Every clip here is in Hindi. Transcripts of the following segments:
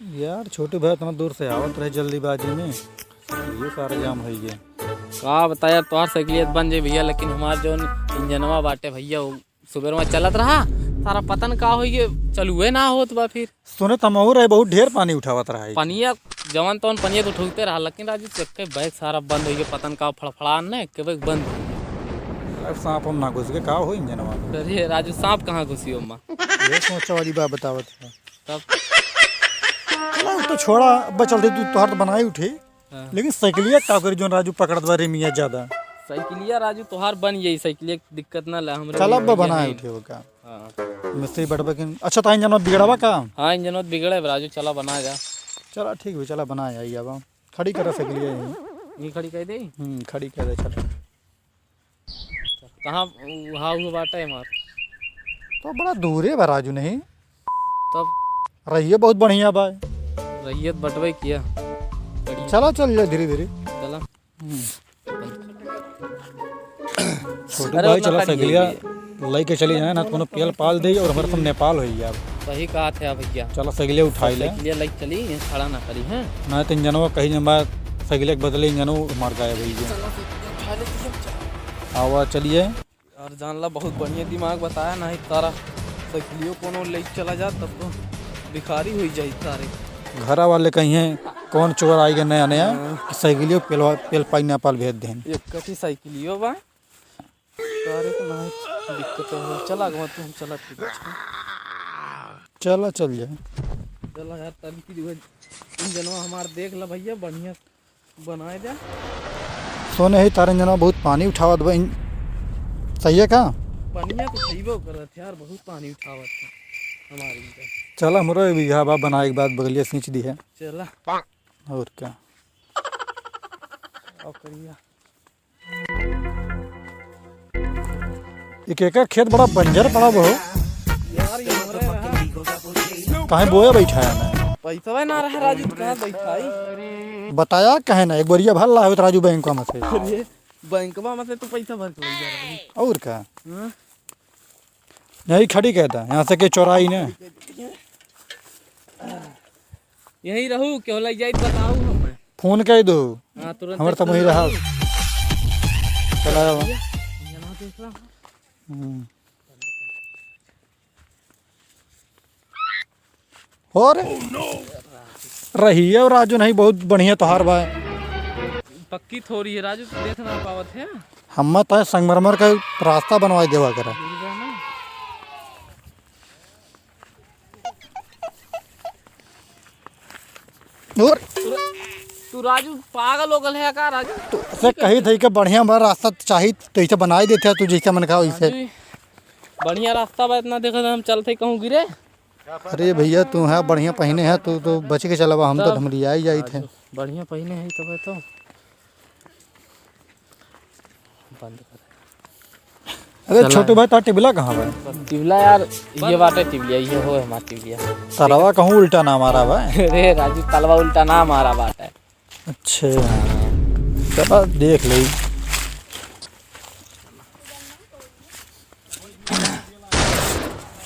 यार छोटे भाई इतना दूर से आवत रहे जल्दीबाजी में, ये सारा जाम है ये। का बता यार तोहार साइकिलियत बन जाए भैया, लेकिन हमार जो इंजनवा बाटे भैया वो सुबह में चलत रहा सारा पतन का हो ये चलुए ना होत बा। फिर सुने तमहू रहे बहुत ढेर पानी उठावत रहा है। पनिया जवन तवन पनिया तो उठते रहा, लेकिन राजू चक्के बैग सारा बंद हो गया, पतन का फड़फड़ान ने के बैग बंद। अब सांप हम ना घुस के का हो इंजनवा में। अरे राजू सांप कहाँ घुसी हो माँ? ये सोचा वाली बात बतावत है। तब चला तो छोड़ा अब चलते तू तोहर तो बनाई उठे, लेकिन साइकिलिया का करी जो राजू पकड़त बारे मियाँ ज्यादा। साइकिलिया राजू तोहार बन यही साइकिलिया दिक्कत ना ला हमरे। चल अब बनाए उठे वो का हाँ मिस्त्री बढ़बा के। अच्छा तो इंजनवा बिगड़वा का। हाँ इंजन बिगड़े राजू, चला बना जा। चला ठीक है चला बनाए आई अब खड़ी कर साइकिलिया यहीं। ये खड़ी कर दे। खड़ी कर दे चल। कहाँ हाँ हुआ बाटा है मार तो बड़ा दूर है बा राजू नहीं तब रहिए बहुत बढ़िया बा। रैयत बटवे किया। चला चल जाए धीरे धीरे। चला छोटू भाई चला साइकिलिया लेके चली जाए ना तो पेल पाल दे और हमारे तुम नेपाल हो यार। सही कहा थे भैया, चला साइकिलिया उठाई ले। साइकिलिया लेके चली खड़ा ना करी है ना तो इंजनवा कहीं जब साइकिलिया के बदले इंजनवा मार गया भैया। आवा चलिए और जान ला बहुत बढ़िया दिमाग बताया ना, तारा साइकिलियो कोनो ले चला जा तब तो भिखारी हुई जाए तारे। घरा वाले कहीं हैं कौन चोर आएगा नया नया साइकिलियो पेल पाई नेपाल भेज दें। एक कटी साइकिलियो बा तारे को ना दिक्कत है। चला गवा तू चला ठीक है। चला चल जाए। चला यार तब की इंजनवा हमार देख ला भैया बढ़िया बनाए दे। सोने ही तारे इंजनवा बहुत पानी उठावत बा। सही है का पनिया तो खइबो करत यार, बहुत पानी उठावत है हमारी इंजन। चला हमरो बीघा बा बनाए के बाद बगलिया सींच दी है। चला और क्या और करिया। एक एकड़ खेत बड़ा बंजर पड़ा बहु यार ये हो रहा कहीं बोया बैठा है मैं पैसा ना रहा राजू तो कहाँ बैठाई बताया कहे ना एक बोरिया भर ला राजू बैंक में से। अरे बैंकवा में से तो पैसा भर के ले जा रहा और क्या है। यही खड़ी कहता यहाँ से के चौराई ने यही रहू क्यों लग जाए बताऊ हमें फोन कह दो। हाँ तुरंत हमारे तो वही रहा चला यहाँ देख ला। और रही है और राजू नहीं बहुत बढ़िया तोहार बा। पक्की थोड़ी है राजू, देख ना पावत है। हम तो संगमरमर का रास्ता बनवा देवा करा। और तू राजू पागल हो गल है का राजू? तो से कही थी कि बढ़िया बड़ा रास्ता चाहिए तो ऐसे बना ही देते तू जैसे मन खाओ वैसे। बढ़िया रास्ता बा इतना देखा हम चलते कहूँ गिरे। अरे भैया तू है बढ़िया पहने है तू तो बच के चला हम तो धमलिया ही जाई थे। बढ़िया पहने है तो बंद कर। अरे छोटे भाई तार टिबला कहाँ बा? टिबला यार ये बात है, टिबलिया ये हो हमारा टिबलिया। तरवा कहूँ उल्टा ना मारा बा। अरे राजू तलवा उल्टा ना मारा बात है। अच्छा चला देख ले।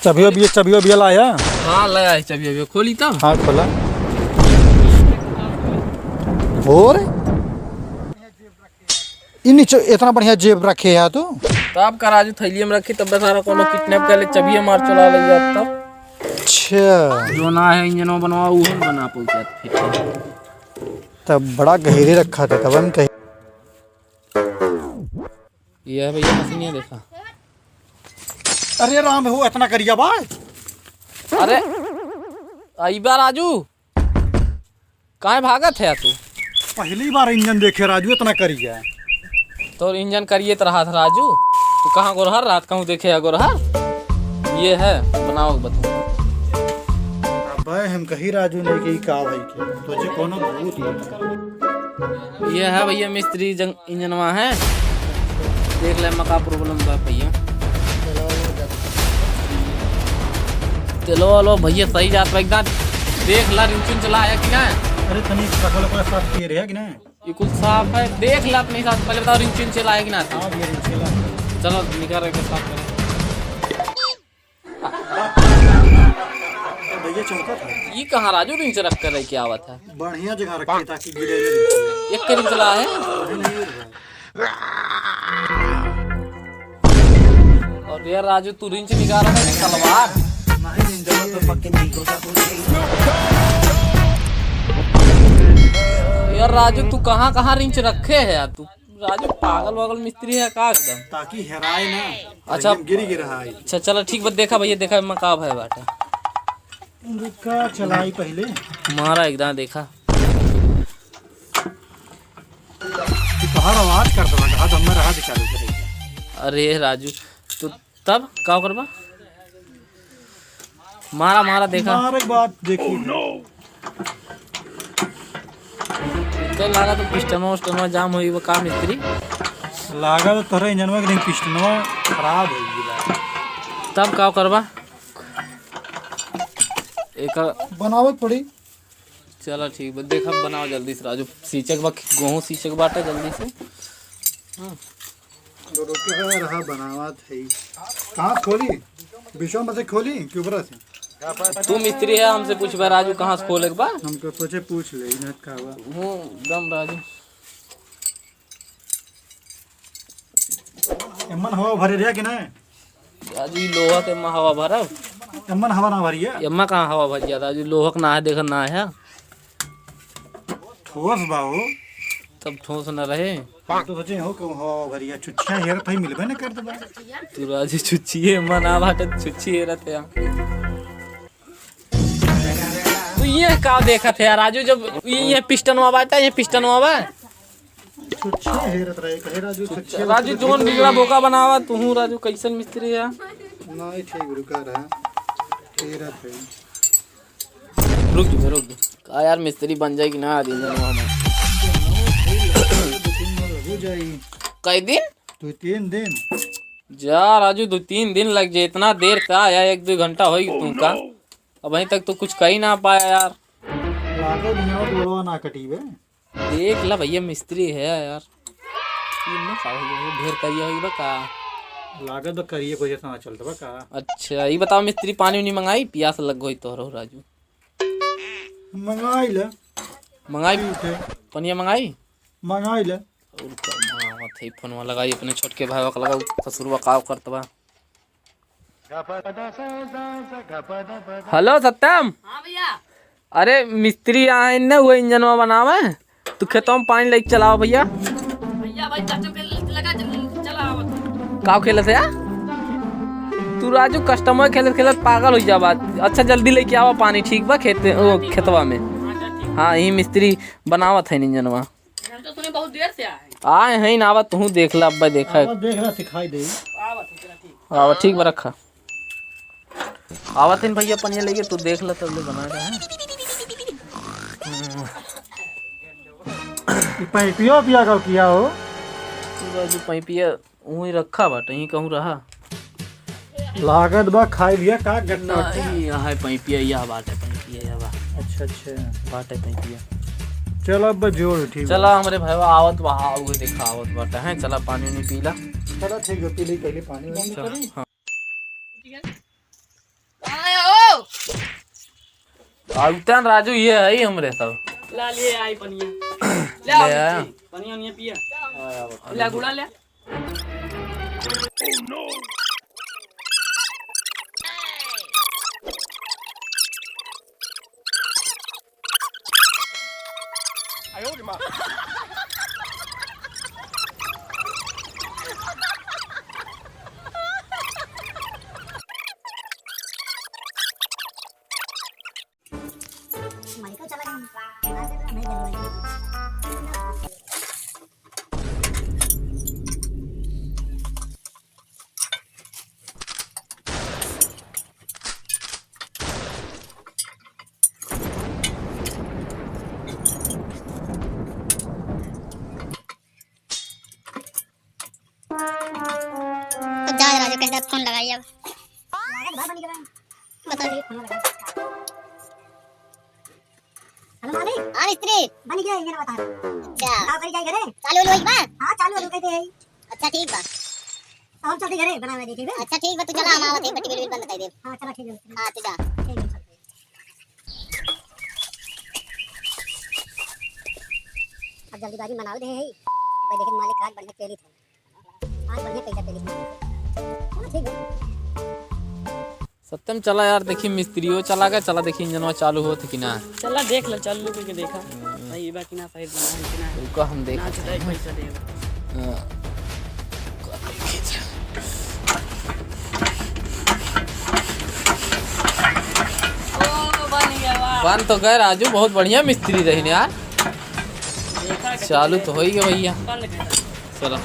चबियो भी लाया। हाँ लाया है चाबी, खोली तो। हाँ खोला। और नीचे इतना बढ़िया जेब रखे है तू। तब का राजू थैली में रखी तब सारा कोनो किडनैप कर ले चाबी मार चला ले जात तब। अच्छा जो ना है इंजनों बनवा वो हम बना पहुंचात फिर। तब बड़ा गहरे रखा था तब हम कहे। ये है भैया मशीन देखा। अरे राम हो इतना करिया बा। अरे आई बार राजू कहाँ भागत है तू? पहली बार इंजन देखे राजू इतना करिया। तो इंजन करिए तो रहा था राजू, तू कहाँ गोरहर रात कहूँ देखे है गोरहर? ये है बनाओ बताओ। भाई हम कही राजू ने की का भाई के तुझे कोनो भूत नहीं। ये है भैया मिस्त्री इंजनवा है, देख ले मका प्रॉब्लम बा भैया। चलो लो भैया सही जात एकदम देख ला रिंचुन चलाया कि ना। अरे तनी ट्रक वाला साफ किए रहे कि ना? ये कुछ साफ है देख ला अपने साथ, पहले बताओ रिंचुन चलाया कि ना। हाँ ये रिंचेला। चलो निकाल के साफ करें। बढ़िया चौका था। ये कहाँ राजू रिंच रख कर रही क्या आवत है? बढ़िया जगह रखी ताकि गिरे नहीं। एक के रिंच ला है और यार राजू तू रिंच निकाल रहा है तलवार। यार राजू तू कहाँ कहाँ रिंच रखे है यार तू? राजू पागल वागल मिस्त्री है का एकदम? ताकि हेराए ना। अच्छा गिर रहा है। अच्छा चलो ठीक बात देखा भैया देखा मकाब है बाटा का चलाई पहले मारा एकदम देखा तोहर आवाज कर दवा हाथ हमर हाथ चालू करेगा। अरे राजू तू तब का करबा मारा मारा देखा मार एक बात देखी तो लगा तो पिस्टनवा जाम होई वो का मिस्त्री लागा तो तोहरा इंजनवा के पिस्टनवा खराब हो गई। तब का करबा एक बनावत पड़ी। चलो ठीक बा देखा बनाओ जल्दी से राजू सीचक बा गेहूं सीचक बाटा जल्दी से। दो रोटी रहा बनावत है। कहाँ खोली बीचों में से खोली क्यों बरा से? तू मिस्त्री है हमसे पूछ बा राजू कहाँ से खोले के बा? हमको सोचे पूछ ले इन्हें का हुआ हूँ दम राजू एमन हवा भरे रहा कि नहीं? राजू ई लोहा के एम्मा हवा भरब एमन हवा ना भरी है। एम्मा कहाँ हवा भर गया राजू लोहक ना है देखा ना है ठोस बाहो तब ठोस न रहे। तो सोचे हो क्यों हवा भरी है छुच्छिया हेर भाई मिलबे ना कर दबा। तू राजू छुच्छी है एम्मा ना बाटे छुच्छी है रहते हैं। तू ये का देखा थे यार राजू जब ये पिस्टन बाटा ये पिस्टन बा छुच्छिया हेरत रहे कहे राजू छुच्छिया राजू जोन बिगड़ा बोका बनावा तू हूँ राजू कैसन मिस्त्री है? नहीं ठीक रुका रहा हेरत है। रुक का यार मिस्त्री बन जाएगी ना आदि हो जाई कई दिन? 2-3 दिन। जा राजू 2-3 दिन लग जाए इतना देर का आया 1-2 घंटा होगी तू का अब अभी तक तो कुछ कही ना पाया यार। लागो नियो गोड़वा ना कटीबे। देख ला भैया मिस्त्री है यार ढेर करिया होगी बा का लागत तो करिए कोई जैसा चलता बा का। अच्छा ये बताओ मिस्त्री पानी नहीं मंगाई प्यास लग गई तोहरो राजू? मंगाई ले मंगाई उठे पनिया मंगाई मंगाई ले थे फोन में लगाई अपने छोटके भाई का लगाऊ ससुरवा काव करतबा। हेलो सत्यम। हाँ भैया। अरे मिस्त्री आए न हुए इंजनवा बनावे तू खेतों में पानी लेके चलाओ भैया। भैया भाई कस्टम के लगा चला आवत काव खेले से यार तू राजू कस्टमर खेलत खेलत पागल हो जा बात। अच्छा जल्दी लेके आओ पानी ठीक बा खेतवा में। हाँ यही मिस्त्री बनावत है इंजनवा। तो तूने बहुत देर से आए हैं ना आवा तू देख ला अब्बा देखा देख रहा सिखाई दे आवा ठीक बा रखा आवत इन भैया पनिया लेके तू देख ला तब ले बना रहा है। पैपियो पिया का किया हो राजू पैपिया वहीं रखा बाटे यहीं कहूँ रहा लागत बा खाई लिया का गन्ना। यहाँ है पैपिया यह बाटे पैपिया यह बा अच्छा बाटे पैपिया। चल अब जोड़ ठीक चला हमारे भाई आवत वहाँ आओगे देखा आवत बाटे हैं चला पानी नहीं पीला। चला ठीक है पी ले पहले पानी वानी चल, करी। हाँ आए ओ आउतन राजू ये है ही हमरे सब ला लिए आई पनिया ले आया पनिया नहीं पिया ले गुड़ा ले माइकल चला गया नहीं जरूरी तो जा राजू कहता फोन लगाइए अब लागत बात बनी करा बता दी फोन लगा हेलो भाभी हाँ मिस्त्री बनी गया इंजन बता क्या का करी जाए घरे चालू लो एक बार हां चालू है कहते हैं अच्छा ठीक बा हम चलते घरे बनावे दी ठीक है अच्छा ठीक बा तू चला हम आवत है बट्टी बिल बंद कर दे हां चला ठीक है हां तू जा ठीक है चलते जल्दीबाजी मनाओ दे है भाई देखे मालिक आज बढ़िया तेली था आज बढ़िया पैसा तेली ठीक है सत्यम चला यार देखी मिस्त्रियों चला गया चला देखी इंजनवा चालू हो कि ना चला देख ले चल लो के देखा सही बा कि ना सही बना है कि ना रुको हम देख ना चुटाई पैसा देगा ओ बन गया वाह बन तो गए राजू बहुत बढ़िया मिस्त्री रही यार देखा चालू तो हो ही गया भैया बन गया चलो